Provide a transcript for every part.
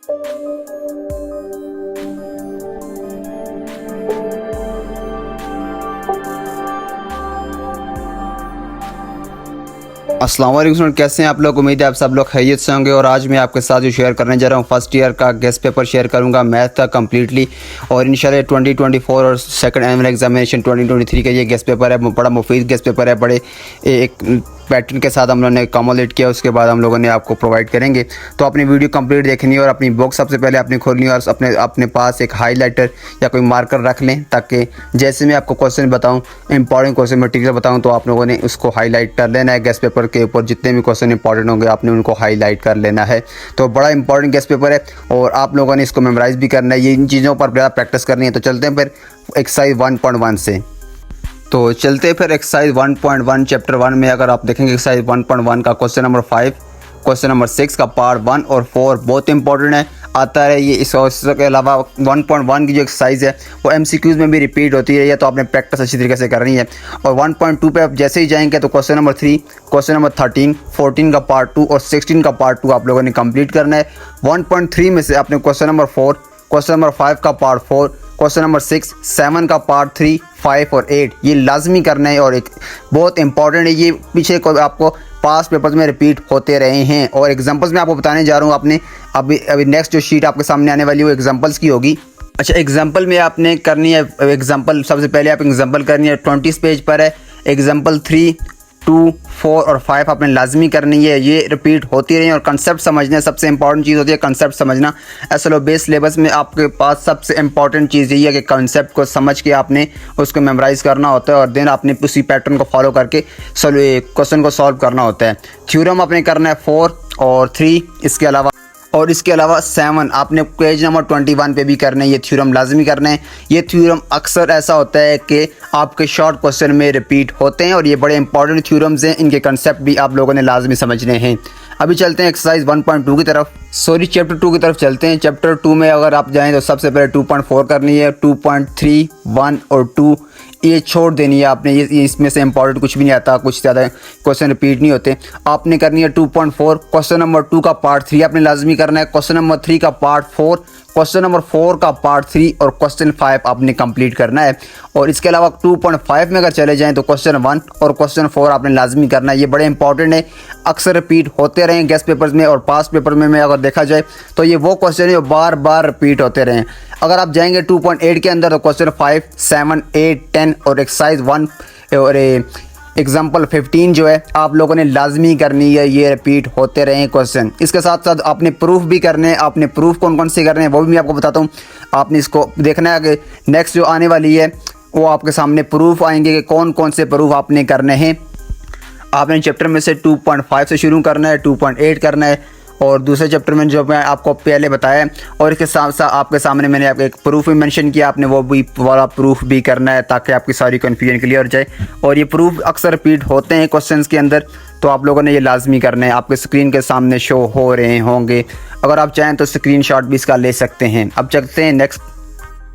अस्सलाम वालेकुम स्टूडेंट, कैसे हैं आप लोग। उम्मीद है आप सब लोग खैरियत से होंगे। और आज मैं आपके साथ जो शेयर करने जा रहा हूँ फर्स्ट ईयर का गेस्ट पेपर शेयर करूँगा मैथ का कम्प्लीटली। और इंशाल्लाह 2024 और सेकंड एनुअल एग्जामिनेशन 2023 का ये गेस्ट पेपर है, बड़ा मुफीद गेस्ट पेपर है। बड़े एक पैटर्न के साथ हम लोगों ने कमोलेट किया, उसके बाद हम लोगों ने आपको प्रोवाइड करेंगे। तो अपनी वीडियो कंप्लीट देखनी है और अपनी बुक सबसे पहले आपने खोलनी है और अपने पास एक हाईलाइटर या कोई मार्कर रख लें, ताकि जैसे मैं आपको क्वेश्चन बताऊं, इंपॉर्टेंट क्वेश्चन मटीरियल बताऊं, तो आप लोगों ने उसको हाईलाइट कर लेना है। गेस्ट पेपर के ऊपर जितने भी क्वेश्चन इंपॉर्टेंट होंगे आपने उनको हाईलाइट कर लेना है। तो बड़ा इंपॉर्टेंट गेस्ट पेपर है और आप लोगों ने इसको मेमोराइज भी करना है। ये इन चीज़ों पर ज़्यादा प्रैक्टिस करनी है। तो चलते हैं फिर एक्सरसाइज 1.1 से। तो चलते फिर एक्सरसाइज 1.1 चैप्टर 1 में अगर आप देखेंगे एक्सरसाइज 1.1 का क्वेश्चन नंबर 5, क्वेश्चन नंबर 6 का पार्ट 1 और 4 बहुत इंपॉर्टेंट है, आता है ये। इसके अलावा 1.1 की जो एक्सरसाइज है वो MCQs में भी रिपीट होती है, या तो आपने प्रैक्टिस अच्छी तरीके से करनी है। और 1.2 पे आप जैसे ही जाएंगे तो क्वेश्चन नंबर 3, क्वेश्चन नंबर 13, 14 का पार्ट 2 और 16 का पार्ट 2 आप लोगों ने कंप्लीट करना है। 1.3 में से आपने क्वेश्चन नंबर 4, क्वेश्चन नंबर 5 का पार्ट 4, क्वेश्चन नंबर 6, 7 का पार्ट 3, 5 और 8 ये लाजमी करना है। और एक बहुत इंपॉर्टेंट है, ये पीछे को आपको पास पेपर्स में रिपीट होते रहे हैं। और एग्जांपल्स मैं आपको बताने जा रहा हूँ। आपने अभी नेक्स्ट जो शीट आपके सामने आने वाली है वो एग्जांपल्स की होगी। अच्छा, एग्जांपल में आपने करनी है, एग्जांपल सबसे पहले आप एग्जांपल करनी है 20 पेज पर है। एग्जांपल 3, 2, 4 और 5 आपने लाजमी करनी है, ये रिपीट होती रही। और कंसेप्ट समझना सबसे इंपॉर्टेंट चीज़ होती है, कंसेप्ट समझना। SLO बेस सिलेबस में आपके पास सबसे इंपॉर्टेंट चीज़ यही है कि कंसेप्ट को समझ के आपने उसको मेमोराइज़ करना होता है और देन आपने उसी पैटर्न को फॉलो करके क्वेश्चन को सॉल्व करना होता है। थ्योरम आपने करना है 4 और 3, इसके अलावा 7 आपने पेज नंबर 21 पे भी करना है। ये थ्योरम लाजमी करना है। ये थ्योरम अक्सर ऐसा होता है कि आपके शॉर्ट क्वेश्चन में रिपीट होते हैं और ये बड़े इंपॉर्टेंट थ्योरम्स हैं, इनके कंसेप्ट भी आप लोगों ने लाजमी समझने हैं। अभी चलते हैं एक्सरसाइज 1.2 की तरफ, चैप्टर 2 की तरफ चलते हैं। चैप्टर 2 में अगर आप जाएँ तो सबसे पहले 2.4 करनी है। 2.3, 1 और 2 ये छोड़ देनी है आपने, ये इसमें से इंपॉर्टेंट कुछ भी नहीं आता, कुछ ज़्यादा क्वेश्चन रिपीट नहीं होते। आपने करनी है 2.4, क्वेश्चन नंबर 2 का पार्ट 3 आपने लाजमी करना है। क्वेश्चन नंबर 3 का पार्ट 4, क्वेश्चन नंबर 4 का पार्ट 3 और क्वेश्चन 5 आपने कंप्लीट करना है। और इसके अलावा 2.5 में अगर चले जाएं तो क्वेश्चन 1 और क्वेश्चन 4 आपने लाजमी करना है। ये बड़े इंपॉर्टेंट है, अक्सर रिपीट होते रहें गेस्ट पेपर्स में और पास पेपर में अगर देखा जाए तो ये वो क्वेश्चन है जो बार बार रिपीट होते रहें। अगर आप जाएंगे 2.8 के अंदर तो क्वेश्चन 5, 7, 8, 10 और एक्सरसाइज 1 और एग्जाम्पल 15 जो है आप लोगों ने लाजमी करनी है, ये रिपीट होते रहे क्वेश्चन। इसके साथ साथ आपने प्रूफ भी करने हैं। आपने प्रूफ कौन कौन से करने हैं वो भी मैं आपको बताता हूँ। आपने इसको देखना है कि नेक्स्ट जो आने वाली है वो आपके सामने प्रूफ आएंगे कि कौन कौन से प्रूफ आपने करने हैं। आपने चैप्टर में से 2.5 से शुरू करना है, 2.8 करना है और दूसरे चैप्टर में जो मैं आपको पहले बताया है। और इसके साथ साथ आपके सामने मैंने आपको एक प्रूफ भी मेंशन किया, आपने वो भी वाला प्रूफ भी करना है ताकि आपकी सारी कन्फ्यूजन क्लियर हो जाए। और ये प्रूफ अक्सर रिपीट होते हैं क्वेश्चंस के अंदर, तो आप लोगों ने ये लाजमी करना है। आपके स्क्रीन के सामने शो हो रहे होंगे, अगर आप चाहें तो स्क्रीनशॉट भी इसका ले सकते हैं। अब चलते हैं नेक्स्ट,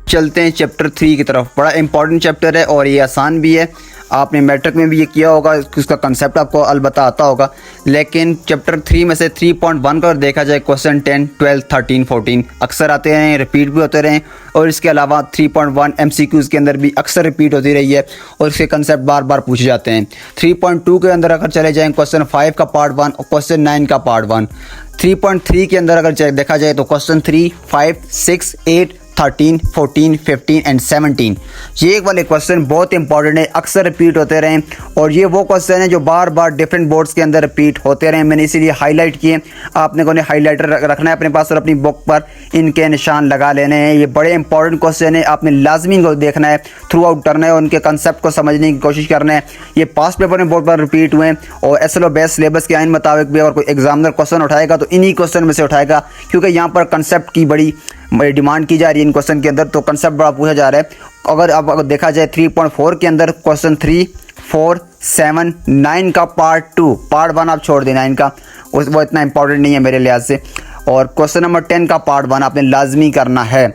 चलते हैं चैप्टर 3 की तरफ। बड़ा इंपॉर्टेंट चैप्टर है और ये आसान भी है। आपने मैट्रिक में भी ये किया होगा, उसका कंसेप्ट आपको अलबत्ता आता होगा। लेकिन चैप्टर 3 में से 3.1 का देखा जाए क्वेश्चन 10, 12, 13, 14 अक्सर आते हैं, रिपीट भी होते रहे। और इसके अलावा 3.1 MCQs के अंदर भी अक्सर रिपीट होती रही है और इसके कंसेप्ट बार बार पूछे जाते हैं। 3.2 के अंदर अगर चले जाएँ क्वेश्चन 5 का पार्ट 1 और क्वेश्चन 9 का पार्ट 1। 3.3 के अंदर अगर देखा जाए तो क्वेश्चन 3, 5, 6, 8, 13, 14, 15 एंड 17 ये वाले क्वेश्चन बहुत इंपॉर्टेंट है, अक्सर रिपीट होते रहें। और ये वो क्वेश्चन है जो बार बार डिफरेंट बोर्ड्स के अंदर रिपीट होते रहें। मैंने इसीलिए हाईलाइट किए। आपने को हाईलाइटर रखना है अपने पास और अपनी बुक पर इनके निशान लगा लेने हैं। ये बड़े इंपॉर्टेंट क्वेश्चन है, आपने लाजमी इनको देखना है, थ्रू आउट करना है, उनके कंसेप्ट को समझने की कोशिश करना है। ये पास पेपर में बहुत बार रिपीट हुए हैं और SLO बेस सिलेबस के आइन मुताबिक भी अगर कोई एग्जामिनर क्वेश्चन उठाएगा तो इन्हीं क्वेश्चन में से उठाएगा, क्योंकि यहाँ पर कंसेप्ट की बड़ी डिमांड की जा रही है इन क्वेश्चन के अंदर, तो कंसेप्ट बड़ा पूछा जा रहा है। अगर देखा जाए 3.4 के अंदर क्वेश्चन 3, 4, 7, 9 का पार्ट 2, पार्ट 1 आप छोड़ दें 9 का, वो इतना इंपॉर्टेंट नहीं है मेरे लिहाज से। और क्वेश्चन नंबर 10 का पार्ट 1 आपने लाजमी करना है।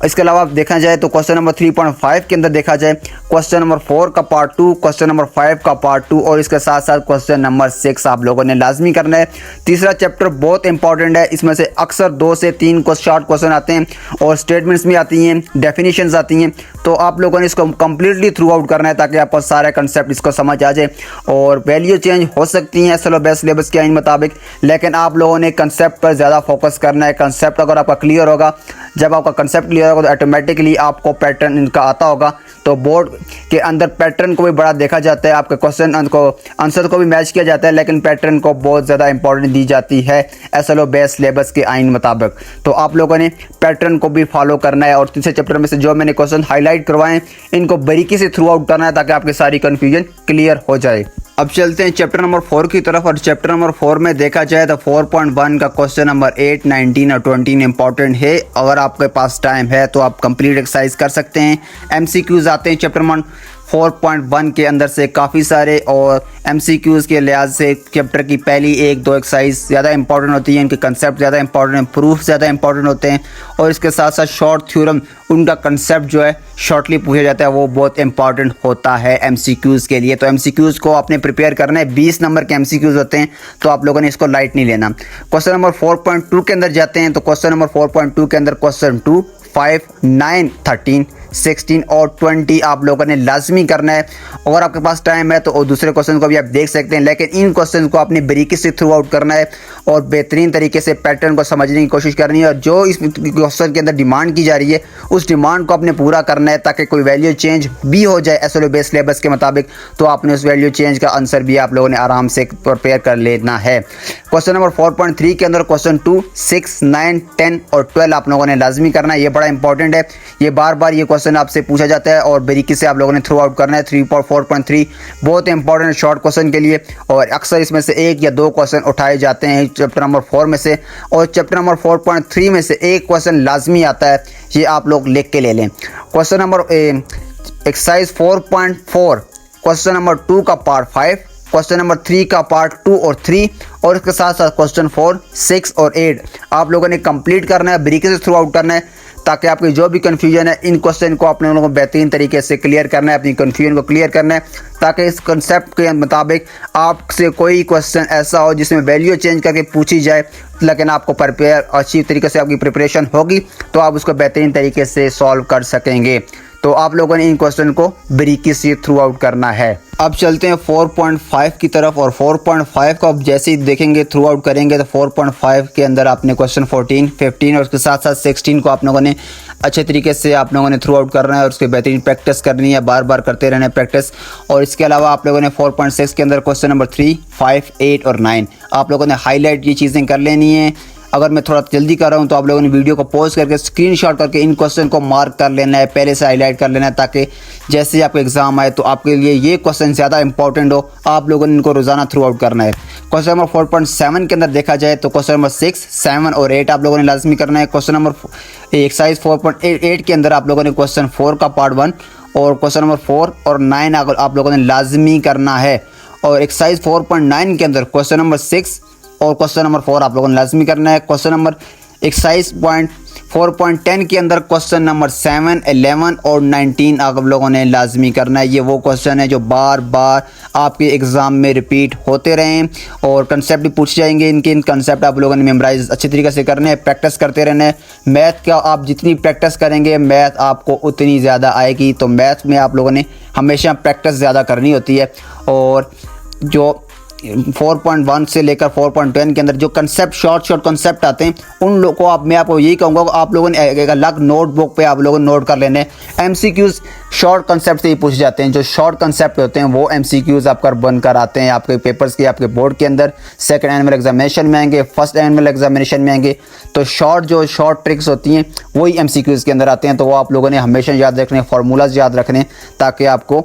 इसके अलावा आप देखा जाए तो क्वेश्चन नंबर 3.5 के अंदर देखा जाए क्वेश्चन नंबर 4 का पार्ट 2, क्वेश्चन नंबर 5 का पार्ट 2 और इसके साथ साथ क्वेश्चन नंबर 6 आप लोगों ने लाजमी करना है। तीसरा चैप्टर बहुत इंपॉर्टेंट है, इसमें से अक्सर 2 से 3 शॉर्ट क्वेश्चन आते हैं और स्टेटमेंट्स भी आती हैं, डेफिनेशंस आती हैं, तो आप लोगों ने इसको कंप्लीटली थ्रू आउट करना है ताकि आपको सारा कंसेप्ट इसको समझ आ जाए। और वैल्यू चेंज हो सकती हैं सिलेबस के मुताबिक, लेकिन आप लोगों ने कंसेप्ट पर ज़्यादा फोकस करना है। कंसेप्ट अगर आपका क्लियर होगा, जब आपका कंसेप्ट क्लियर होगा तो ऑटोमेटिकली आपको पैटर्न इनका आता होगा। तो बोर्ड के अंदर पैटर्न को भी बड़ा देखा जाता है, आपके क्वेश्चन को आंसर को भी मैच किया जाता है, लेकिन पैटर्न को बहुत ज़्यादा इंपॉर्टेंस दी जाती है SLO बेस सिलेबस के आइन मुताबिक। तो आप लोगों ने पैटर्न को भी फॉलो करना है और तीसरे चैप्टर में से जो मैंने क्वेश्चन हाईलाइट करवाएं इनको बारीकी से थ्रू आउट करना है ताकि आपकी सारी कन्फ्यूजन क्लियर हो जाए। अब चलते हैं चैप्टर नंबर 4 की तरफ और चैप्टर नंबर 4 में देखा जाए तो 4.1 का क्वेश्चन नंबर 8, 19 और 20 इंपॉर्टेंट है। अगर आपके पास टाइम है तो आप कंप्लीट एक्सरसाइज कर सकते हैं। MCQs आते हैं चैप्टर नंबर 4.1 के अंदर से काफ़ी सारे और MCQs के लिहाज से चैप्टर की पहली 1-2 एक्सरसाइज ज़्यादा इंपॉर्टेंट होती है, इनके कंसेप्ट ज़्यादा इंपॉर्टेंट हैं, प्रूफ ज़्यादा इंपॉर्टेंट होते हैं और इसके साथ साथ शॉर्ट थ्योरम उनका कंसेप्ट जो है शॉर्टली पूछा जाता है, वो बहुत इंपॉर्टेंट होता है MCQs के लिए। तो MCQs को आपने प्रिपेयर करना है, 20 नंबर के MCQs होते हैं, तो आप लोगों ने इसको लाइट नहीं लेना। क्वेश्चन नंबर 4.2 के अंदर जाते हैं तो क्वेश्चन नंबर 4.2 के अंदर क्वेश्चन 2, 5, 9, 13, 16 और 20 आप लोगों ने लाजमी करना है। अगर आपके पास टाइम है तो और दूसरे क्वेश्चन को भी आप देख सकते हैं, लेकिन इन क्वेश्चन को आपने बारीकी से थ्रू आउट करना है और बेहतरीन तरीके से पैटर्न को समझने की कोशिश करनी है और जो इस क्वेश्चन के अंदर डिमांड की जा रही है उस डिमांड को आपने पूरा करना है ताकि कोई वैल्यू चेंज भी हो जाए SLO बेस सिलेबस के मुताबिक, तो आपने उस वैल्यू चेंज का आंसर भी आप लोगों ने आराम से प्रिपेयर कर लेना है। क्वेश्चन नंबर 4.3 के अंदर क्वेश्चन 2, 6, 9, 10 और 12 आप लोगों ने लाजमी करना है। ये बड़ा इंपॉर्टेंट है, ये बार बार ये क्वेश्चन आपसे पूछा जाता है और बारीकी से आप लोगों ने थ्रू आउट करना है। 4.3 बहुत इंपॉर्टेंट शॉर्ट क्वेश्चन के लिए और अक्सर इसमें से 1 या 2 क्वेश्चन उठाए जाते हैं चैप्टर नंबर 4 में से और चैप्टर नंबर 4.3 में से 1 क्वेश्चन लाजमी आता है, ये आप लोग लिख के ले लें। Question number exercise 4.4 question number 2 का पार्ट 5, क्वेश्चन नंबर 3 का पार्ट 2 और 3 और इसके साथ साथ क्वेश्चन 4, 6 और 8 आप लोगों ने कंप्लीट करना है, बारीकी से थ्रू आउट करना है ताकि आपकी जो भी कन्फ्यूजन है इन क्वेश्चन को अपने लोगों को बेहतरीन तरीके से क्लियर करना है, अपनी कन्फ्यूजन को क्लियर करना है ताकि इस कंसेप्ट के मुताबिक आपसे कोई क्वेश्चन ऐसा हो जिसमें वैल्यू चेंज करके पूछी जाए, लेकिन आपको प्रिपेयर अच्छी तरीके से आपकी प्रिपरेशन होगी तो आप उसको बेहतरीन तरीके से सॉल्व कर सकेंगे। तो आप लोगों ने इन क्वेश्चन को बारीकी से थ्रू आउट करना है। अब चलते हैं 4.5 की तरफ और 4.5 को आप जैसे ही देखेंगे थ्रू आउट करेंगे तो 4.5 के अंदर आपने क्वेश्चन 14, 15 और उसके साथ साथ 16 को आप लोगों ने अच्छे तरीके से आप लोगों ने थ्रू आउट करना है और उसकी बेहतरीन प्रैक्टिस करनी है, बार बार करते रहना है प्रैक्टिस। और इसके अलावा आप लोगों ने 4.6 के अंदर क्वेश्चन नंबर 3, 5, 8 और 9 आप लोगों ने हाईलाइट ये चीज़ें कर लेनी है। अगर मैं थोड़ा जल्दी कर रहा हूं तो आप लोगों ने वीडियो को पॉज करके स्क्रीनशॉट करके इन क्वेश्चन को मार्क कर लेना है, पहले से हाईलाइट कर लेना है ताकि जैसे ही आपको एग्जाम आए तो आपके लिए ये क्वेश्चन ज़्यादा इंपॉर्टेंट हो, आप लोगों ने इनको रोज़ाना थ्रू आउट करना है। क्वेश्चन नंबर 4.7 के अंदर देखा जाए तो क्वेश्चन नंबर 6, 7 और 8 आप लोगों ने लाजमी करना है। क्वेश्चन नंबर एक्सरसाइज 4.8 के अंदर आप लोगों ने क्वेश्चन 4 का पार्ट 1 और क्वेश्चन नंबर 4 और 9 आप लोगों ने लाजमी करना है। और एक्सरसाइज 4.9 के अंदर क्वेश्चन नंबर 6 और क्वेश्चन नंबर 4 आप लोगों ने लाजमी करना है। क्वेश्चन नंबर एक्सरसाइज 4.10 के अंदर क्वेश्चन नंबर 7, 11 और 19 आप लोगों ने लाजमी करना है। ये वो क्वेश्चन है जो बार बार आपके एग्ज़ाम में रिपीट होते रहें और कंसेप्ट भी पूछे जाएंगे। इन कंसेप्ट आप लोगों ने मेमोराइज अच्छी तरीके से करने हैं, प्रैक्टिस करते रहना है। मैथ का आप जितनी प्रैक्टिस करेंगे मैथ आपको उतनी ज़्यादा आएगी, तो मैथ में आप लोगों ने हमेशा प्रैक्टिस ज़्यादा करनी होती है। और जो 4.1 से लेकर 4.10 के अंदर जो शॉर्ट कंसेप्ट आते हैं उन लोगों को मैं आपको यही कहूँगा आप लोगों ने एक अलग नोटबुक पे आप लोगों ने नोट कर लेने। MCQs शॉर्ट कंसेप्ट से ही पूछे जाते हैं, जो शॉर्ट कंसेप्ट होते हैं वो MCQs आपका बनकर आते हैं आपके पेपर्स के, आपके बोर्ड के अंदर सेकंड एनुअल एग्जामिनेशन में आएंगे, फर्स्ट एनुअल एग्जामिनेशन में आएंगे। तो शॉर्ट ट्रिक्स होती हैं वही MCQs के अंदर आते हैं, तो वो आप लोगों ने हमेशा याद रखने, फार्मूलाज याद रखने ताकि आपको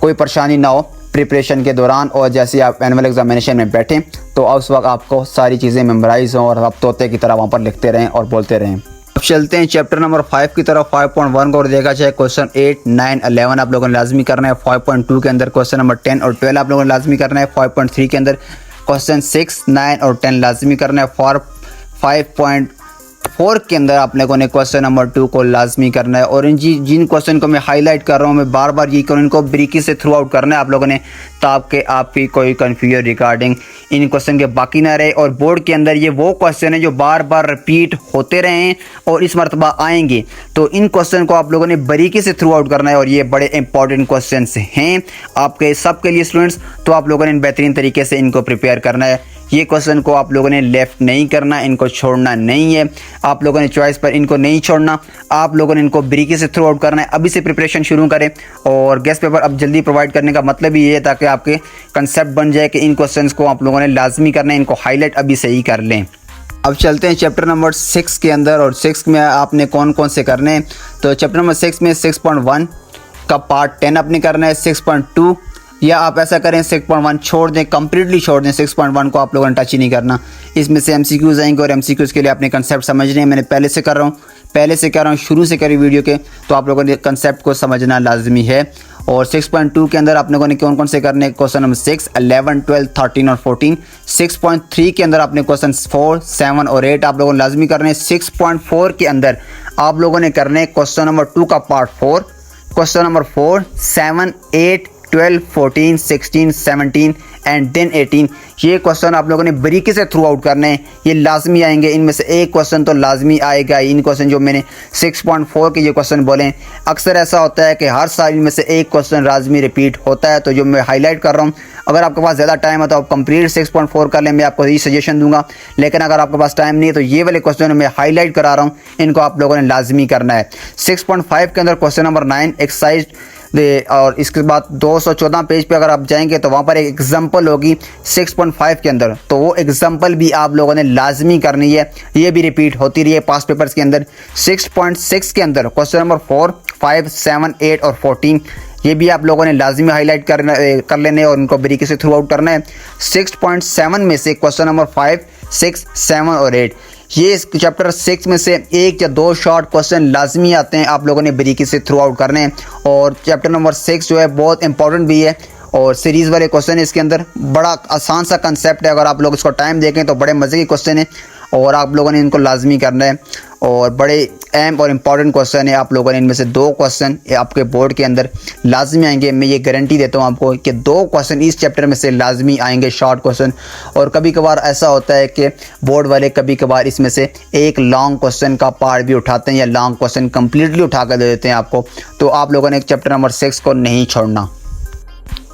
कोई परेशानी ना हो प्रिपरेशन के दौरान। और जैसे आप एनुअल एग्जामिनेशन में बैठें तो उस वक्त आपको सारी चीज़ें मेमोराइज हों और आप तोते की तरह वहाँ पर लिखते रहें और बोलते रहें। अब चलते हैं चैप्टर नंबर 5 की तरफ। 5.1 को देखा जाए क्वेश्चन 8, 9, 11 आप लोगों ने लाजमी करना है। 5.2 के अंदर क्वेश्चन नंबर 10 और 12 आप लोगों ने लाजमी करना है। 5.3 के अंदर क्वेश्चन 6, 9 और 10 लाजमी करना है। 5.4 4 के अंदर आप लोगों ने क्वेश्चन नंबर 2 को लाजमी करना है। और जिन क्वेश्चन को मैं हाईलाइट कर रहा हूँ, मैं बार बार ये करूँ, इनको बारीकी से थ्रू आउट करना है आप लोगों ने, ताकि आपकी कोई कन्फ्यूजन रिगार्डिंग इन क्वेश्चन के बाकी ना रहे। और बोर्ड के अंदर ये वो क्वेश्चन है जो बार बार रिपीट होते रहे हैं और इस मरतबा आएंगे, तो इन क्वेश्चन को आप लोगों ने बारीकी से थ्रू आउट करना है। और ये बड़े इंपॉर्टेंट क्वेश्चन हैं आपके सबके लिए स्टूडेंट्स, तो आप लोगों ने बेहतरीन तरीके से इनको प्रिपेयर करना है। ये क्वेश्चन को आप लोगों ने लेफ़्ट नहीं करना, इनको छोड़ना नहीं है, आप लोगों ने चॉइस पर इनको नहीं छोड़ना, आप लोगों ने इनको बारीकी से थ्रू आउट करना है। अभी से प्रिपरेशन शुरू करें और गेस्ट पेपर अब जल्दी प्रोवाइड करने का मतलब ही ये है ताकि आपके कंसेप्ट बन जाए कि इन क्वेश्चंस को आप लोगों ने लाजमी करना है, इनको हाईलाइट अभी से ही कर लें। अब चलते हैं चैप्टर नंबर 6 के अंदर, और 6 में आपने कौन कौन से करने हैं। तो चैप्टर नंबर 6 में 6.1 का पार्ट 10 आपने करना है, 6.2 या आप ऐसा करें 6.1 छोड़ दें, कंप्लीटली छोड़ दें, 6.1 को आप लोगों ने टच ही नहीं करना। इसमें से MCQs आएंगे और MCQs के लिए आपने कंसेप्ट समझने हैं। मैंने पहले से कर रहा हूँ शुरू से करी वीडियो के, तो आप लोगों ने कंसेप्ट को समझना लाजमी है। और 6.2 के अंदर आप लोगों ने कौन कौन से करने हैं, क्वेश्चन नंबर 6, 11, 12, 13 और 14। 6.3 के अंदर आपने क्वेश्चन 4, 7 और 8 आप लोगों ने लाजमी करने हैं। 6.4 के अंदर आप लोगों ने करने हैं क्वेश्चन नंबर 2 का part 4, question number 4, 7, 8, 12, 14, 16, 17 and then 18। ये क्वेश्चन आप लोगों ने बारीकी से थ्रू आउट करने हैं, ये लाजमी आएंगे। इनमें से एक क्वेश्चन तो लाजमी आएगा। इन क्वेश्चन जो मैंने 6.4 के ये क्वेश्चन बोले, अक्सर ऐसा होता है कि हर साल इनमें से एक क्वेश्चन लाजमी रिपीट होता है, तो जो मैं हाईलाइट कर रहा हूँ, अगर आपके पास ज़्यादा टाइम है तो आप कंप्लीट 6.4 कर लें, मैं आपको यही सजेशन दूंगा। लेकिन अगर आपके पास टाइम नहीं है तो ये वाले क्वेश्चन मैं हाईलाइट करा रहा हूँ, इनको आप लोगों ने लाजमी करना है। 6.5 के अंदर क्वेश्चन नंबर 9 एक्सरसाइज और इसके बाद 214 पेज पे अगर आप जाएंगे तो वहाँ पर एक एग्जांपल होगी 6.5 के अंदर, तो वो एग्जांपल भी आप लोगों ने लाजमी करनी है, ये भी रिपीट होती रही है पास्ट पेपर्स के अंदर। 6.6 के अंदर क्वेश्चन नंबर 4, 5, 7, 8 और 14, ये भी आप लोगों ने लाजमी हाईलाइट कर लेने और उनको बारीकी से थ्रू आउट करना है। 6.7 में से क्वेश्चन नंबर 5, 6, 7 और 8, ये इस चैप्टर 6 में से एक या दो शॉर्ट क्वेश्चन लाजमी आते हैं, आप लोगों ने बारीकी से थ्रू आउट करने हैं। और चैप्टर नंबर 6 जो है बहुत इंपॉर्टेंट भी है और सीरीज़ वाले क्वेश्चन है। इसके अंदर बड़ा आसान सा कंसेप्ट है, अगर आप लोग इसको टाइम देखें तो बड़े मज़े के क्वेश्चन है और आप लोगों ने इनको लाजमी करना है। और बड़े अहम और इम्पॉर्टेंट क्वेश्चन है, आप लोगों ने इनमें से 2 क्वेश्चन आपके बोर्ड के अंदर लाजमी आएंगे। मैं ये गारंटी देता हूँ आपको कि 2 क्वेश्चन इस चैप्टर में से लाजमी आएंगे, शॉर्ट क्वेश्चन। और कभी कभार ऐसा होता है कि बोर्ड वाले कभी कभार इसमें से एक लॉन्ग क्वेश्चन का पार्ट भी उठाते हैं या लॉन्ग क्वेश्चन कम्प्लीटली उठा कर दे देते हैं आपको, तो आप लोगों ने चैप्टर नंबर 6 को नहीं छोड़ना।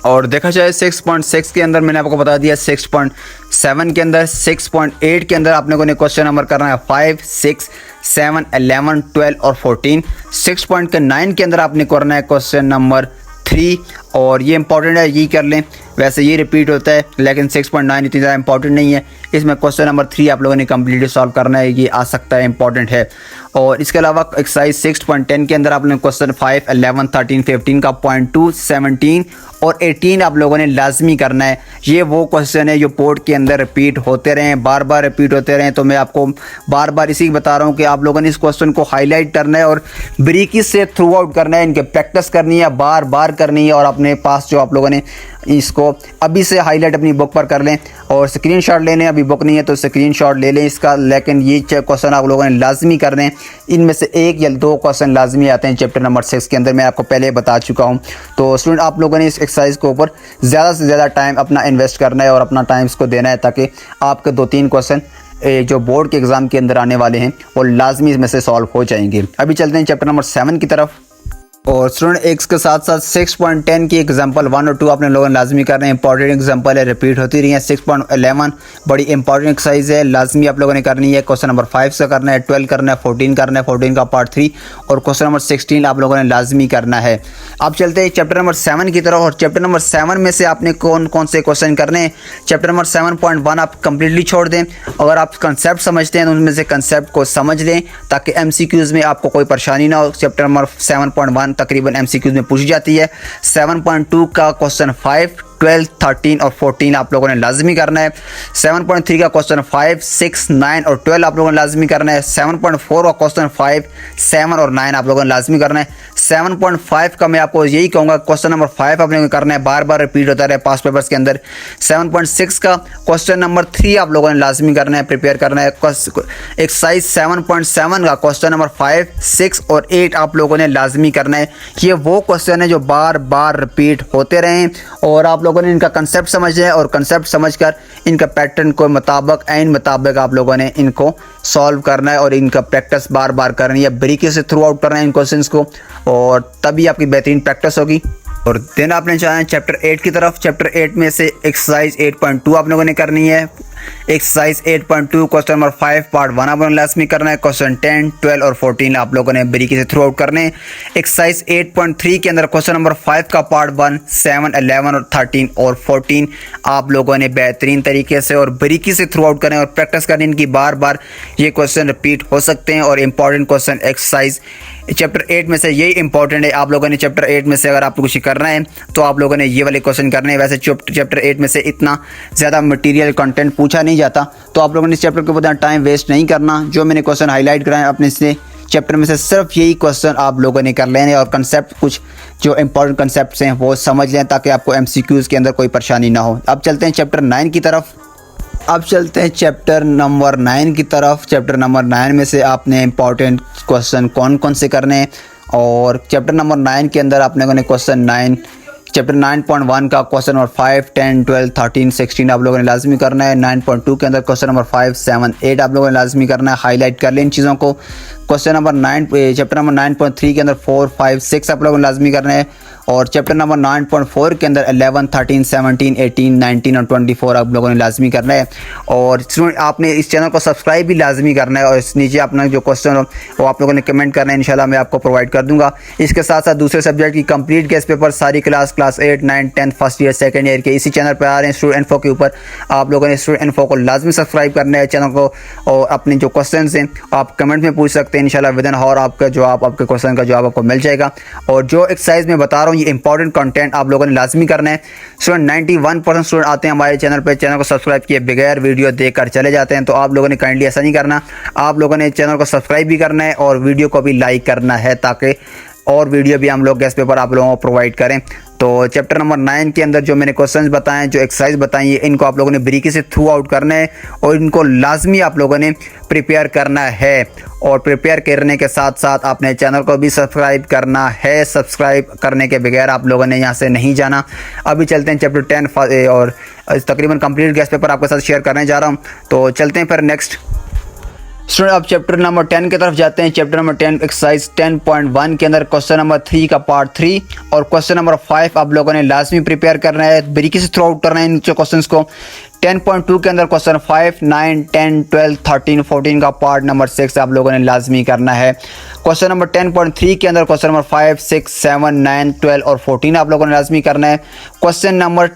और देखा जाए 6.6 के अंदर मैंने आपको बता दिया, 6.7 के अंदर, 6.8 के अंदर आप लोगों ने क्वेश्चन नंबर करना है 5, 6, 7, 11, 12 और 14। 6.9 के अंदर आपने करना है क्वेश्चन नंबर 3 और ये इंपॉर्टेंट है, ये कर लें, वैसे ये रिपीट होता है लेकिन 6.9 इतनी ज़्यादा इंपॉर्टेंट नहीं है। इसमें क्वेश्चन नंबर 3 आप लोगों ने कम्प्लीटली सॉल्व करना है, ये आ सकता है, इंपॉर्टेंट है। और इसके अलावा एक्सरसाइज 6.10 के अंदर आपने क्वेश्चन 5, 11, 13, 15 का 0.2, 17 और 18 आप लोगों ने लाजमी करना है। ये वो क्वेश्चन है जो बोर्ड के अंदर रिपीट होते रहे, बार बार रिपीट होते रहे, तो मैं आपको बार बार इसी बता रहा हूँ कि आप लोगों ने इस क्वेश्चन को हाईलाइट करना है और बारीकी से थ्रू आउट करना है, इनके प्रैक्टिस करनी है, बार बार करनी है। और अपने पास जो आप लोगों ने इसको अभी से हाईलाइट अपनी बुक पर कर लें और स्क्रीनशॉट ले लें, अभी बुक नहीं है तो स्क्रीनशॉट ले लें इसका। लेकिन ये क्वेश्चन आप लोगों ने लाजमी करने हैं, इनमें से 1 या 2 क्वेश्चन लाजमी आते हैं चैप्टर नंबर 6 के अंदर, मैं आपको पहले बता चुका हूँ। तो स्टूडेंट आप लोगों ने इस एक्सरसाइज के ऊपर ज़्यादा से ज़्यादा टाइम अपना इन्वेस्ट करना है और अपना टाइम इसको देना है, ताकि आपके 2-3 क्वेश्चन जो बोर्ड के एग्ज़ाम के अंदर आने वाले हैं वो लाजमी इसमें से सॉल्व हो जाएंगे। अभी चलते हैं चैप्टर नंबर 7 की तरफ। और स्टूडेंट एक के साथ साथ 6.10 की एग्जांपल 1 और 2 आपने लोगों ने लाजमी करना है, इंपॉर्टेंट एग्जांपल है, रिपीट होती रही है। 6.11 बड़ी इंपॉर्टेंट एक्सरसाइज है, लाजमी आप लोगों ने करनी है। क्वेश्चन नंबर 5 से करना है, 12 करना है, 14 करना है, 14 का पार्ट 3 और क्वेश्चन नंबर 16 आप लोगों ने लाजमी करना है। अब चलते हैं चैप्टर नंबर 7 की तरफ। और चैप्टर नंबर 7 में से आपने कौन कौन से क्वेश्चन करने हैं। चैप्टर नंबर 7.1 आप कंप्लीटली छोड़ दें, अगर आप कंसेप्ट समझते हैं तो उनमें से कंसेप्ट को समझ लें ताकि MCQs में आपको कोई परेशानी ना हो। चैप्टर नंबर 7.1 तकरीबन MCQs में पूछी जाती है। 7.2 का क्वेश्चन 5, 12, 13 और 14 आप लोगों ने लाजमी करना है। 7.3 का क्वेश्चन 5, 6, 9 और 12 आप लोगों ने लाजमी करना है। 7.4 का क्वेश्चन 5, 7 और 9 आप लोगों ने लाजमी करना है। 7.5 का मैं आपको यही कहूँगा क्वेश्चन नंबर 5 आपने करना है, बार बार रिपीट होता रहे पास पेपर्स के अंदर। 7.6 का क्वेश्चन नंबर 3 आप लोगों ने लाजमी करना है, प्रिपेयर करना है। एक्सरसाइज 7.7 का क्वेश्चन नंबर 5, 6 और 8 आप लोगों ने लाजमी करना है। ये वो क्वेश्चन है जो बार बार रिपीट होते रहें और आप लोगों ने इनका कंसेप्ट समझना है और कंसेप्ट समझकर इनका पैटर्न को मुताबिक आप लोगों ने इनको सॉल्व करना है और इनका प्रैक्टिस बार बार करनी है, बारीकी से थ्रू आउट करना है इन क्वेश्चंस को, और तभी आपकी बेहतरीन प्रैक्टिस होगी। और देन आपने चाहे चैप्टर 8 की तरफ। चैप्टर 8 में से एक्सरसाइज 8.2 आप लोगों ने करनी है। एक्सरसाइज 8.2 क्वेश्चन नंबर 5 पार्ट 1 आप लोगों ने लाजमी करना है। क्वेश्चन 10, 12 और 14 आप लोगों ने बारीकी से थ्रू आउट करने हैं। एक्सरसाइज 8.3 के अंदर क्वेश्चन नंबर 5 का पार्ट 1, 7, 11 और 13 और 14 आप लोगों ने बेहतरीन तरीके से और बारीकी से थ्रू आउट करें और प्रैक्टिस करें इनकी बार बार। ये क्वेश्चन रिपीट हो सकते हैं और इंपॉर्टेंट क्वेश्चन एक्सरसाइज चैप्टर 8 में से यही इंपॉर्टेंट है। आप लोगों ने चैप्टर 8 में से अगर आपको कुछ करना है तो आप लोगों ने ये वाले क्वेश्चन करने हैं। वैसे चैप्टर 8 में से इतना ज़्यादा मटेरियल कंटेंट पूछा नहीं जाता, तो आप लोगों ने इस चैप्टर के ऊपर टाइम वेस्ट नहीं करना। जो मैंने क्वेश्चन हाईलाइट कराए अपने से चैप्टर में से सिर्फ यही क्वेश्चन आप लोगों ने कर लेने और कंसेप्ट कुछ जो इंपॉर्टेंट कंसेप्ट्स हैं वो समझ लें ताकि आपको MCQs के अंदर कोई परेशानी ना हो। अब चलते हैं चैप्टर 9 की तरफ। चैप्टर नंबर 9 की तरफ। चैप्टर नंबर 9 में से आपने इंपॉर्टेंट क्वेश्चन कौन कौन से करने हैं, और चैप्टर नंबर 9 के अंदर आपने क्वेश्चन 9 चैप्टर 9.1 का क्वेश्चन नंबर 5, 10, 12, 13, 16 आप लोगों ने लाजमी करना है। 9.2 के अंदर क्वेश्चन नंबर 5, 7, 8 आप लोगों ने लाजमी करना है। हाईलाइट कर लें इन चीज़ों को। क्वेश्चन नंबर 9 चैप्टर नंबर 9.3 के अंदर 4, 5, 6 आप लोगों ने लाजमी करना है। और चैप्टर नंबर 9.4 के अंदर 11, 13, 17, 18, 19 और 24 आप लोगों ने लाजमी करना है। और आपने इस चैनल को सब्सक्राइब भी लाजमी करना है और इस नीचे अपना जो क्वेश्चन हो वो आप लोगों ने कमेंट करना है, इंशाल्लाह मैं आपको प्रोवाइड कर दूंगा। इसके साथ साथ दूसरे सब्जेक्ट की कंप्लीट गेस्ट पेपर सारी class 8, 9, 10 first year second year के इसी चैनल पर आ रहे हैं स्टूडेंट इन्फो के ऊपर। आप लोगों ने स्टूडेंट इन्फो को लाजमी सब्सक्राइब करना है चैनल को, और अपने जो क्वेश्चन हैं आप कमेंट में पूछ सकते हैं, इंशाल्लाह विद इन और आपका जवाब आपके क्वेश्चन का जवाब आपको मिल जाएगा। और जो एक्सरसाइज में बता रहा हूँ ये इंपॉर्टेंट कंटेंट आप लोगों ने लाजमी करना है। स्टूडेंट 91% स्टूडेंट आते हैं हमारे चैनल पे, चैनल को सब्सक्राइब किए बगैर वीडियो देखकर चले जाते हैं। तो आप लोगों ने काइंडली ऐसा नहीं करना, आप लोगों ने चैनल को सब्सक्राइब भी करना है और वीडियो को भी लाइक करना है ताकि और वीडियो भी हम लोग गेस्ट पेपर आप लोगों को प्रोवाइड करें। तो चैप्टर नंबर 9 के अंदर जो मैंने क्वेश्चंस बताए, जो एक्सरसाइज बताई है, इनको आप लोगों ने बारीकी से थ्रू आउट करना है और इनको लाजमी आप लोगों ने प्रिपेयर करना है। और प्रिपेयर करने के साथ साथ अपने चैनल को भी सब्सक्राइब करना है। सब्सक्राइब करने के बगैर आप लोगों ने यहाँ से नहीं जाना। अभी चलते हैं चैप्टर 10 और तकरीबन कंप्लीट गेस्ट पेपर आपके साथ शेयर करने जा रहा हूँ। तो चलते हैं फिर नेक्स्ट स्टूडेंट। अब चैप्टर नंबर 10 की तरफ जाते हैं। चैप्टर नंबर 10 एक्सरसाइज 10.1 के अंदर क्वेश्चन नंबर 3 का पार्ट 3 और क्वेश्चन नंबर 5 आप लोगों ने लाजमी प्रिपेयर करना है, बारीकी से थ्रू आउट करना है इन क्वेश्चंस को। 10.2 के अंदर क्वेश्चन 5, 9, 10, 12, 13, 14 का पार्ट नंबर 6 आप लोगों ने लाजमी करना है। क्वेश्चन नंबर 10.3 के अंदर क्वेश्चन नंबर 5, 6, 7, 9, 12 और 14 आप लोगों ने लाजमी करना है। क्वेश्चन नंबर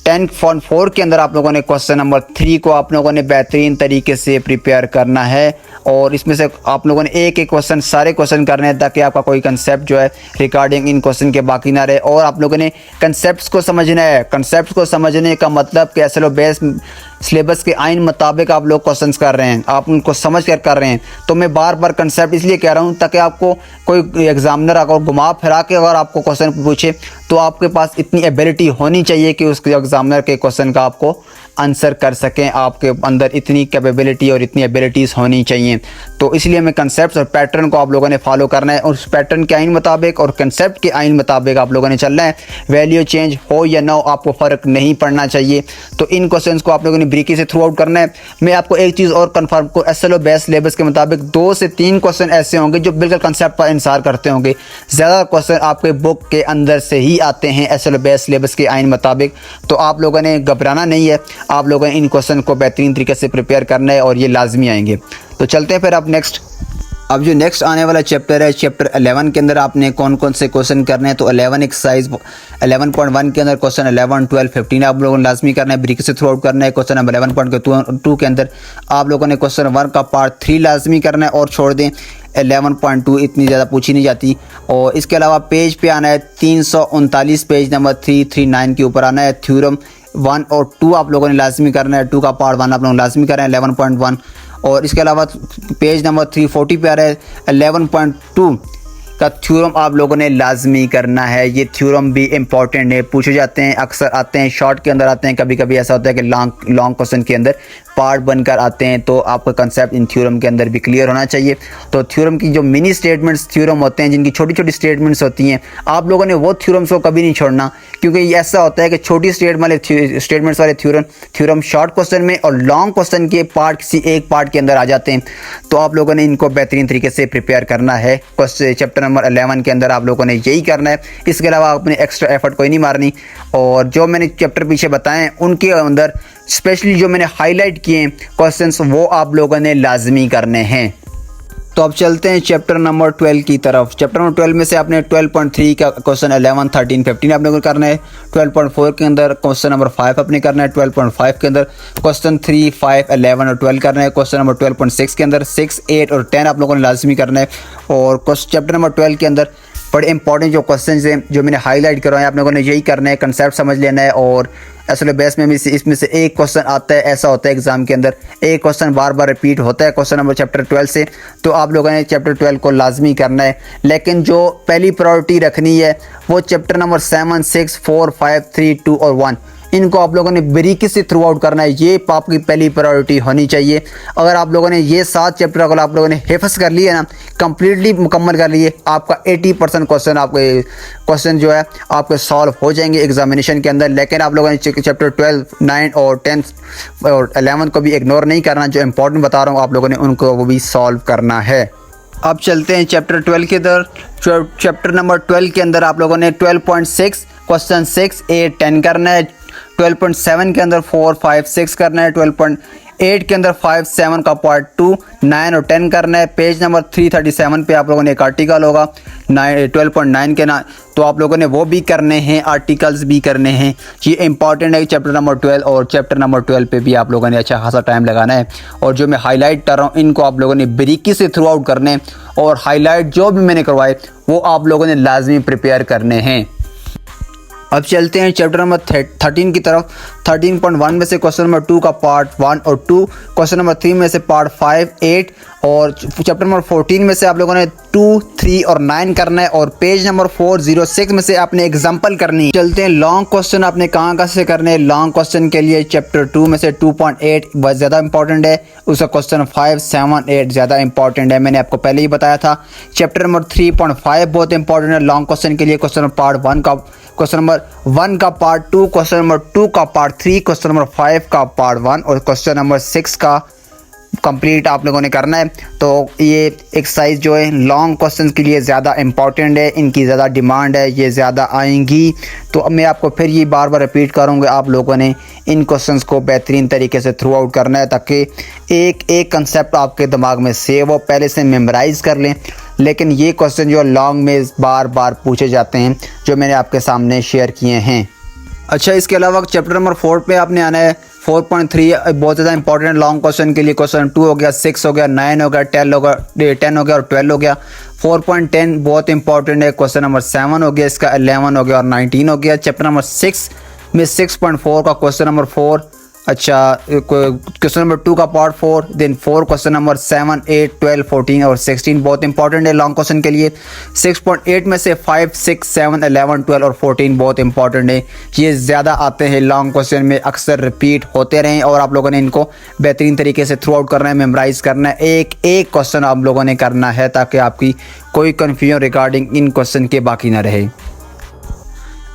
10.4 के अंदर आप लोगों ने क्वेश्चन नंबर 3 को आप लोगों ने बेहतरीन तरीके से प्रिपेयर करना है और इसमें से आप लोगों ने एक एक क्वेश्चन सारे क्वेश्चन करने हैं ताकि आपका कोई कंसेप्ट जो है रिगार्डिंग इन क्वेश्चन के बाकी ना रहे। और आप लोगों ने कंसेप्ट्स को समझना है। कंसेप्ट को समझने का मतलब कि एसएलओ बेस सिलेबस के आइन मुताबिक आप लोग क्वेश्चंस कर रहे हैं, आप उनको समझ कर रहे हैं। तो मैं बार बार कंसेप्ट इसलिए कह रहा हूँ ताकि आपको कोई एग्जामिनर अगर घुमा फिरा के अगर आपको क्वेश्चन पूछे तो आपके पास इतनी एबिलिटी होनी चाहिए कि उसके एग्जामिनर के क्वेश्चन का आपको आंसर कर सकें। आपके अंदर इतनी कैपेबिलिटी और इतनी एबिलिटीज़ होनी चाहिए। तो इसलिए मैं कंसेप्ट और पैटर्न को आप लोगों ने फॉलो करना है और उस पैटर्न के आइन मुताबिक और कंसेप्ट के आइन मुताबिक आप लोगों ने चलना है। वैल्यू चेंज हो या ना हो आपको फ़र्क नहीं पड़ना चाहिए। तो इन क्वेश्चंस को आप लोगों ने बारीकी से थ्रू आउट करना है। मैं आपको एक चीज़ और कन्फर्म को एसएलओ बेस सिलेबस के मुताबिक 2 से 3 क्वेश्चन ऐसे होंगे जो बिल्कुल कंसेप्ट पर इंसार करते होंगे। ज़्यादा क्वेश्चन आपके बुक के अंदर से ही आते हैं एसएलओ बेस सिलेबस के आइन मुताबिक। तो आप लोगों ने घबराना नहीं है, आप लोगों ने इन क्वेश्चन को बेहतरीन तरीके से प्रिपेयर करना है और ये लाजमी आएंगे। तो चलते हैं फिर अब नेक्स्ट। अब जो नेक्स्ट आने वाला चैप्टर है चैप्टर 11 के अंदर आपने कौन कौन से क्वेश्चन करने हैं। तो 11 एक्सरसाइज 11.1 के अंदर क्वेश्चन 11, 12, 15 आप लोगों ने लाजमी करना है, बारीकी से थ्रू आउट करना है। क्वेश्चन नंबर 11.2 के अंदर आप लोगों ने क्वेश्चन 1 का पार्ट 3 लाजमी करना है और छोड़ दें। 11.2 इतनी ज़्यादा पूछी नहीं जाती। और इसके अलावा पेज पे आना है 339 पेज नंबर 339 के ऊपर आना है। थ्योरम 1 और 2 आप लोगों ने लाजमी करना है, 2 का पार्ट 1 आप लोगों ने लाजमी करना है 11.1। और इसके अलावा पेज नंबर 340 पे आ रहा है 11.2 का थ्योरम आप लोगों ने लाजमी करना है। ये थ्योरम भी इंपॉर्टेंट है, पूछे जाते हैं, अक्सर आते हैं, शॉर्ट के अंदर आते हैं, कभी कभी ऐसा होता है कि लॉन्ग क्वेश्चन के अंदर पार्ट बनकर आते हैं। तो आपका कंसेप्ट इन थ्योरम के अंदर भी क्लियर होना चाहिए। तो थ्योरम की जो मिनी स्टेटमेंट्स थ्योरम होते हैं, जिनकी छोटी छोटी स्टेटमेंट्स होती हैं, आप लोगों ने वो थ्योरम्स को कभी नहीं छोड़ना, क्योंकि ऐसा होता है कि छोटी स्टेटमेंट्स वाले थ्योरम शॉर्ट क्वेश्चन में और लॉन्ग क्वेश्चन के पार्ट किसी एक पार्ट के अंदर आ जाते हैं। तो आप लोगों ने इनको बेहतरीन तरीके से प्रिपेयर करना है। चैप्टर नंबर 11 के अंदर आप लोगों ने यही करना है। इसके अलावा आपने एक्स्ट्रा एफर्ट कोई नहीं मारनी। और जो मैंने चैप्टर पीछे बताए हैं उनके अंदर स्पेशली जो मैंने हाईलाइट किए हैं क्वेश्चंस, वो आप लोगों ने लाजमी करने हैं। तो अब चलते हैं चैप्टर नंबर 12 की तरफ। चैप्टर नंबर 12 में से आपने 12.3 का क्वेश्चन 11, 13, 15 आपने को करना है। 12.4 के अंदर क्वेश्चन नंबर 5 आपने करना है। 12.5 के अंदर क्वेश्चन 3, 5, 11 और 12 करना है। क्वेश्चन नंबर 12.6 के अंदर 6, 8 और 10 आप लोगों ने लाजमी करना है। और चैप्टर नंबर 12 के अंदर बड़े इंपॉर्टेंट जो क्वेश्चन हैं जो मैंने हाईलाइट करवाए आप लोगों ने यही करना है, कंसेप्ट समझ लेना है। और असल बेस में भी इसमें से एक क्वेश्चन आता है, ऐसा होता है एग्जाम के अंदर एक क्वेश्चन बार बार रिपीट होता है क्वेश्चन नंबर चैप्टर 12 से। तो आप लोगों ने चैप्टर 12 को लाजमी करना है। लेकिन जो पहली प्रायोरिटी रखनी है वो चैप्टर नंबर 7, 6, 4, 5, 3, 2 और 1, इनको आप लोगों ने बारीकी से थ्रू आउट करना है। ये आपकी पहली प्रायोरिटी होनी चाहिए। अगर आप लोगों ने ये 7 चैप्टर अगर आप लोगों ने हिफ्ज़ कर लिए ना, कंप्लीटली मुकम्मल कर लिए, आपका 80% क्वेश्चन आपके क्वेश्चन जो है आपके सॉल्व हो जाएंगे एग्जामिनेशन के अंदर। लेकिन आप लोगों ने चैप्टर 12, 9 और 10 और 11 को भी इग्नोर नहीं करना। जो इंपॉर्टेंट बता रहा हूँ आप लोगों ने उनको वो भी सॉल्व करना है। अब चलते हैं चैप्टर 12 के अंदर। चैप्टर नंबर 12 के अंदर आप लोगों ने 12.6 क्वेश्चन 6, 8, 10 करना है। 12.7 के अंदर 4, 5, 6 करना है। 12.8 के अंदर 5, 7 का पार्ट 2, 9 और 10 करना है। पेज नंबर 337 पे आप लोगों ने एक आर्टिकल होगा 12.9 के ना, तो आप लोगों ने वो भी करने हैं, आर्टिकल्स भी करने हैं। ये इंपॉर्टेंट है चैप्टर नंबर 12। और चैप्टर नंबर 12 पे भी आप लोगों ने अच्छा खासा टाइम लगाना है। और जो मैं हाईलाइट कर रहा हूँ इनको आप लोगों ने बारीकी से थ्रू आउट करने हैं। और हाईलाइट जो भी मैंने करवाए वो आप लोगों ने लाजमी प्रिपेयर करने हैं। अब चलते हैं चैप्टर नंबर 13 की तरफ। 13.1 में से क्वेश्चन नंबर 2 का पार्ट 1 और 2, क्वेश्चन नंबर 3 में से पार्ट 5, 8 और चैप्टर नंबर 14 में से आप लोगों ने 2, 3 और 9 करना है। और पेज नंबर 406 में से आपने एग्जाम्पल करनी है। चलते हैं लॉन्ग क्वेश्चन आपने कहाँ से करने हैं। लॉन्ग क्वेश्चन के लिए चैप्टर 2 में से 2.8 बहुत ज़्यादा इंपॉर्टेंट है, उसका क्वेश्चन 5, 7, 8 ज़्यादा इंपॉर्टेंट है, मैंने आपको पहले ही बताया था। चैप्टर नंबर 3.5 बहुत इंपॉर्टेंट है लॉन्ग क्वेश्चन के लिए। क्वेश्चन पार्ट 1 का क्वेश्चन नंबर 1 का पार्ट 2, क्वेश्चन नंबर 2 का पार्ट 3, क्वेश्चन नंबर 5 का पार्ट 1 और क्वेश्चन नंबर 6 का कंप्लीट आप लोगों ने करना है। तो ये एक्सरसाइज जो है लॉन्ग क्वेश्चन के लिए ज़्यादा इंपॉर्टेंट है, इनकी ज़्यादा डिमांड है, ये ज़्यादा आएंगी। तो अब मैं आपको फिर ये बार बार रिपीट करूँगा, आप लोगों ने इन क्वेश्चंस को बेहतरीन तरीके से थ्रू आउट करना है ताकि एक एक कंसेप्ट आपके दिमाग में सेव हो, पहले से मेमोराइज़ कर लें। लेकिन ये क्वेश्चन जो लॉन्ग में बार बार पूछे जाते हैं जो मैंने आपके सामने शेयर किए हैं। अच्छा, इसके अलावा चैप्टर नंबर 4 पे आपने आना है। 4.3 बहुत ज़्यादा इंपॉर्टेंट लॉन्ग क्वेश्चन के लिए। क्वेश्चन 2 हो गया, 6 हो गया, 9 हो गया, 10 हो गया और 12 हो गया। 4.10 बहुत इंपॉर्टेंट है। क्वेश्चन नंबर 7 हो गया, इसका 11 हो गया और 19 हो गया। चैप्टर नंबर 6 में 6.4 का क्वेश्चन नंबर 4, अच्छा क्वेश्चन नंबर 2 का पार्ट 4, देन 4 क्वेश्चन नंबर 7, 8, 12, 14 और 16 बहुत इंपॉर्टेंट है लॉन्ग क्वेश्चन के लिए। 6.8 में से 5, 6, 7, 11, 12 और 14 बहुत इंपॉर्टेंट है। ये ज़्यादा आते हैं लॉन्ग क्वेश्चन में, अक्सर रिपीट होते रहें और आप लोगों ने इनको बेहतरीन तरीके से थ्रू आउट करना है, मेमोराइज़ करना है। एक एक क्वेश्चन आप लोगों ने करना है ताकि आपकी कोई कन्फ्यूजन रिगार्डिंग इन क्वेश्चन के बाकी ना रहे।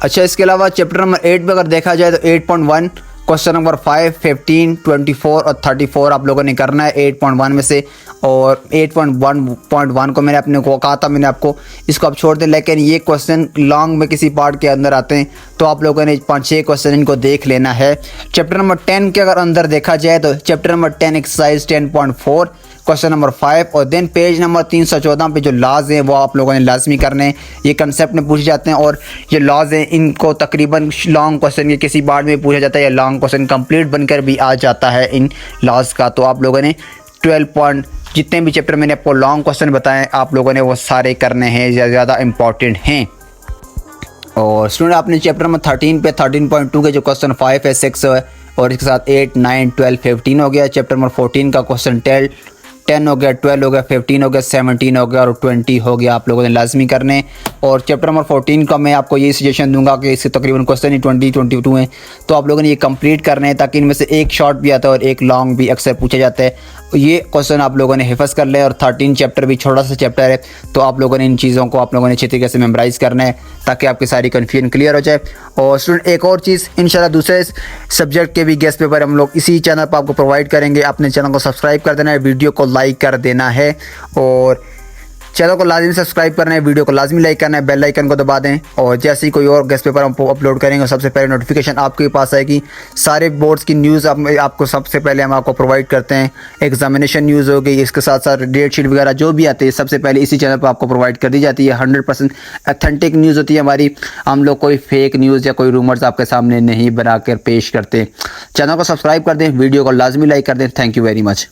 अच्छा, इसके अलावा चैप्टर नंबर 8 में अगर देखा जाए तो 8.1 क्वेश्चन नंबर 5, 15, 24 और 34 आप लोगों ने करना है 8.1 में से। और 8.1 को मैंने अपने को कहा था, मैंने आपको इसको आप छोड़ दें। लेकिन ये क्वेश्चन लॉन्ग में किसी पार्ट के अंदर आते हैं तो आप लोगों ने 5-6 क्वेश्चन इनको देख लेना है। चैप्टर नंबर 10 के अगर अंदर देखा जाए तो chapter number 10 exercise 10.4 question number 5 और देन पेज नंबर 314 पे जो लॉज हैं वो आप लोगों ने लाजमी करने हैं। ये कंसेप्ट में पूछे जाते हैं और ये लॉज हैं इनको तकरीबन लॉन्ग क्वेश्चन के किसी बार में पूछा जाता है या लॉन्ग क्वेश्चन कंप्लीट बनकर भी आ जाता है इन लॉज का। तो आप लोगों ने 12 पॉइंट जितने भी चैप्टर मैंने आपको लॉन्ग क्वेश्चन बताएं आप लोगों ने वो सारे करने हैं, ज़्यादा इंपॉर्टेंट हैं। और स्टूडेंट आपने चैप्टर नंबर 13 पे 13.2 के जो क्वेश्चन 5 है 6 है और इसके साथ 8, 9, 12, 15 हो गया। चैप्टर नंबर 14 का क्वेश्चन 10 हो गया, 12 हो गया, 15 हो गया, 17 हो गया और 20 हो गया, आप लोगों ने लाजमी करने। और चैप्टर नंबर 14 का मैं आपको ये सजेशन दूंगा कि इससे तकरीबन क्वेश्चन ही 20-22 हैं, तो आप लोगों ने ये कंप्लीट करने हैं ताकि इनमें से एक शॉर्ट भी आता है और एक लॉन्ग भी अक्सर पूछा जाता है। ये क्वेश्चन आप लोगों ने हिफज कर लें और 13 चैप्टर भी छोटा सा चैप्टर है, तो आप लोगों ने इन चीज़ों को आप लोगों ने अच्छी तरीके से मेमोराइज़ करना है ताकि आपकी सारी कन्फ्यूजन क्लियर हो जाए। और स्टूडेंट एक और चीज़, इंशाल्लाह दूसरे सब्जेक्ट के भी गेस्ट पेपर हम लोग इसी चैनल पर आपको प्रोवाइड करेंगे। अपने चैनल को सब्सक्राइब कर देना है, वीडियो को लाइक कर देना है और चैनल को लाजमी सब्सक्राइब करना है, वीडियो को लाजमी लाइक करना है, बेल आइकन को दबा दें। और जैसे ही कोई और गेस्ट पेपर हम अपलोड करेंगे सबसे पहले नोटिफिकेशन आपके पास आएगी। सारे बोर्ड्स की न्यूज़ आपको सबसे पहले हम आपको प्रोवाइड करते हैं। एग्जामिनेशन न्यूज़ हो गई, इसके साथ साथ डेट शीट वगैरह जो भी आते हैं सबसे पहले इसी चैनल पर आपको प्रोवाइड कर दी जाती है। 100% अथेंटिक न्यूज़ होती है हमारी, हम लोग कोई फेक न्यूज़ या कोई रूमर्स आपके सामने नहीं बना कर पेश करते। चैनल को सब्सक्राइब कर दें, वीडियो को लाजमी लाइक कर दें। Thank you very much.